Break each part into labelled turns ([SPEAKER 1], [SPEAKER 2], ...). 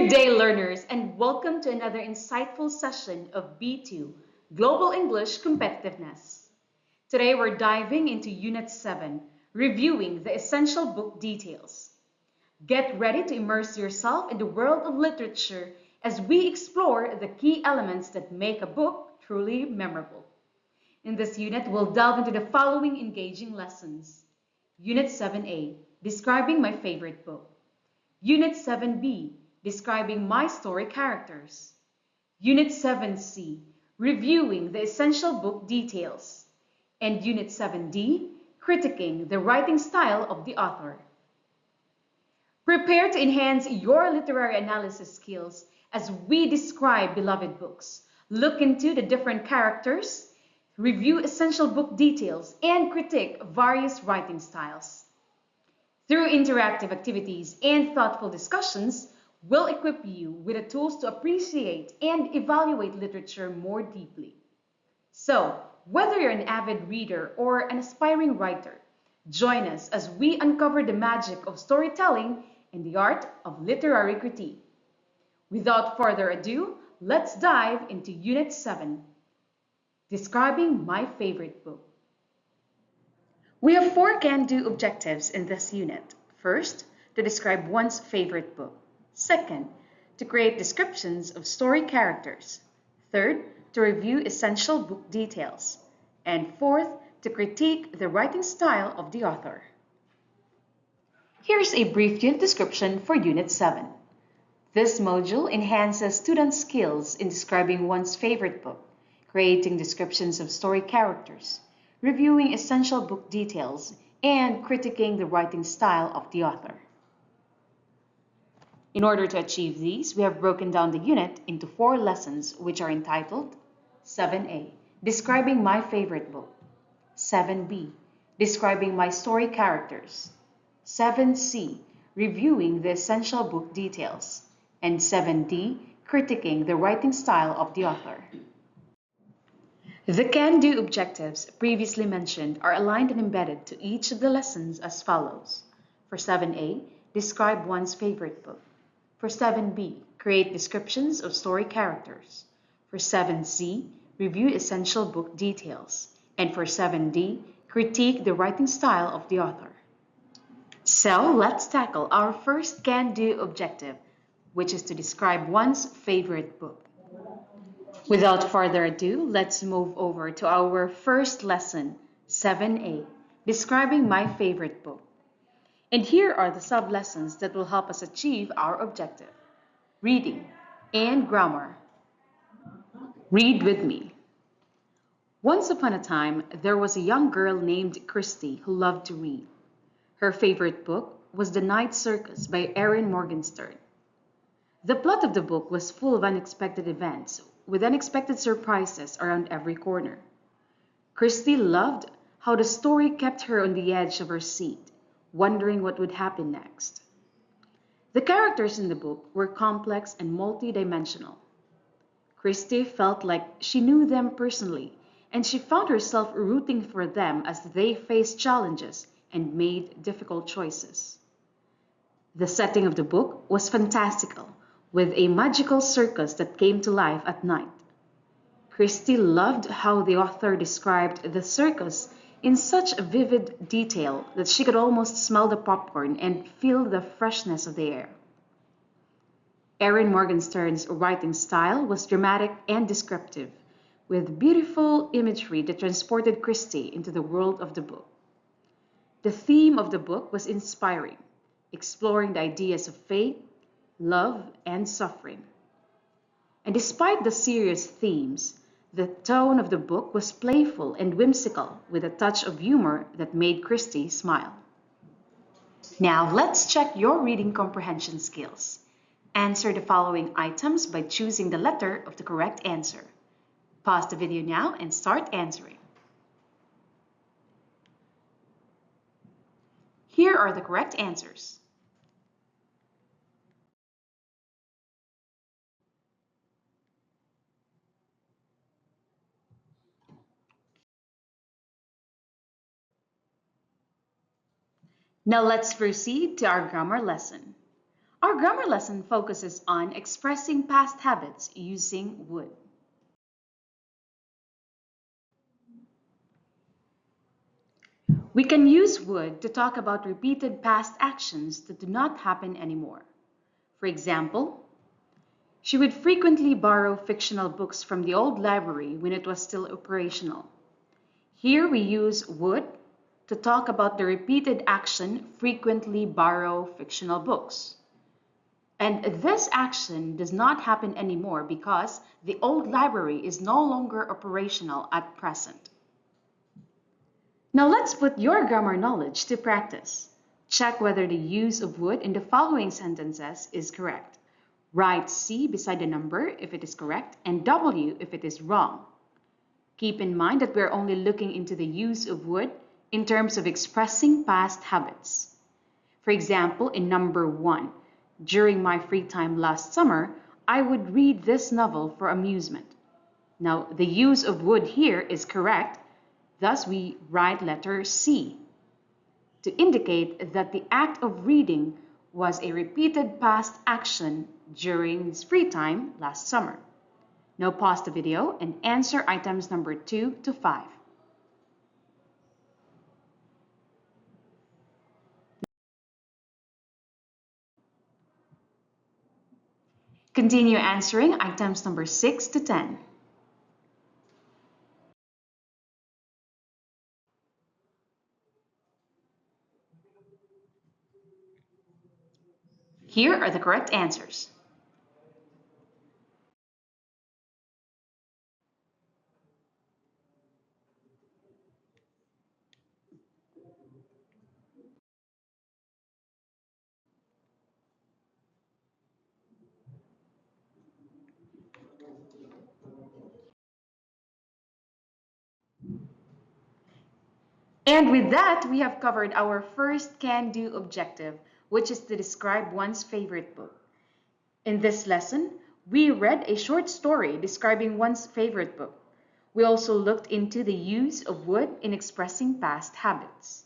[SPEAKER 1] Good day, learners, and welcome to another insightful session of B2 Global English Competitiveness. Today, we're diving into Unit 7, reviewing the essential book details. Get ready to immerse yourself in the world of literature as we explore the key elements that make a book truly memorable. In this unit, we'll delve into the following engaging lessons. Unit 7A, Describing My Favorite Book. Unit 7B, Describing My Story Characters. Unit 7C, Reviewing the Essential Book Details. And Unit 7D, Critiquing the Writing Style of the Author. Prepare to enhance your literary analysis skills as we describe beloved books, look into the different characters, review essential book details, and critique various writing styles. Through interactive activities and thoughtful discussions, we'll equip you with the tools to appreciate and evaluate literature more deeply. So, whether you're an avid reader or an aspiring writer, join us as we uncover the magic of storytelling and the art of literary critique. Without further ado, let's dive into Unit 7, Describing My Favorite Book. We have 4 can-do objectives in this unit. First, to describe one's favorite book. Second, to create descriptions of story characters. Third, to review essential book details. And fourth, to critique the writing style of the author. Here's a brief unit description for Unit 7. This module enhances student skills in describing one's favorite book, creating descriptions of story characters, reviewing essential book details, and critiquing the writing style of the author. In order to achieve these, we have broken down the unit into 4 lessons which are entitled 7A, Describing My Favorite Book, 7B, Describing My Story Characters, 7C, Reviewing the Essential Book Details, and 7D, Critiquing the Writing Style of the Author. The can-do objectives previously mentioned are aligned and embedded to each of the lessons as follows. For 7A, describe one's favorite book. For 7B, create descriptions of story characters. For 7C, review essential book details. And for 7D, critique the writing style of the author. So let's tackle our first can-do objective, which is to describe one's favorite book. Without further ado, let's move over to our first lesson, 7A, Describing My Favorite Book. And here are the sub-lessons that will help us achieve our objective. Reading and grammar. Read with me. Once upon a time, there was a young girl named Christy who loved to read. Her favorite book was The Night Circus by Erin Morgenstern. The plot of the book was full of unexpected events, with unexpected surprises around every corner. Christy loved how the story kept her on the edge of her seat, wondering what would happen next. The characters in the book were complex and multidimensional. Christy felt like she knew them personally, and she found herself rooting for them as they faced challenges and made difficult choices. The setting of the book was fantastical, with a magical circus that came to life at night. Christy loved how the author described the circus in such vivid detail that she could almost smell the popcorn and feel the freshness of the air. Erin Morgenstern's writing style was dramatic and descriptive, with beautiful imagery that transported Christy into the world of the book. The theme of the book was inspiring, exploring the ideas of faith, love, and suffering. And despite the serious themes, the tone of the book was playful and whimsical with a touch of humor that made Christy smile. Now let's check your reading comprehension skills. Answer the following items by choosing the letter of the correct answer. Pause the video now and start answering. Here are the correct answers. Now let's proceed to our grammar lesson. Our grammar lesson focuses on expressing past habits using would. We can use would to talk about repeated past actions that do not happen anymore. For example, she would frequently borrow fictional books from the old library when it was still operational. Here we use would to talk about the repeated action frequently borrow fictional books. And this action does not happen anymore because the old library is no longer operational at present. Now let's put your grammar knowledge to practice. Check whether the use of would in the following sentences is correct. Write C beside the number if it is correct and W if it is wrong. Keep in mind that we're only looking into the use of would in terms of expressing past habits. For example, in number 1, during my free time last summer, I would read this novel for amusement. Now, the use of would here is correct, thus we write letter C to indicate that the act of reading was a repeated past action during his free time last summer. Now pause the video and answer items number 2 to 5. Continue answering items number 6 to 10. Here are the correct answers. And with that, we have covered our first can-do objective, which is to describe one's favorite book. In this lesson, we read a short story describing one's favorite book. We also looked into the use of would in expressing past habits.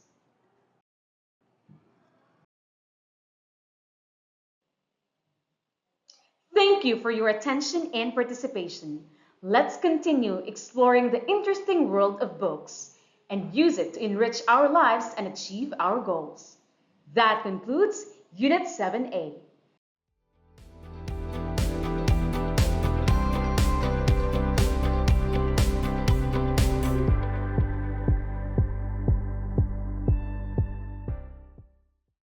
[SPEAKER 1] Thank you for your attention and participation. Let's continue exploring the interesting world of books and use it to enrich our lives and achieve our goals. That concludes Unit 7A.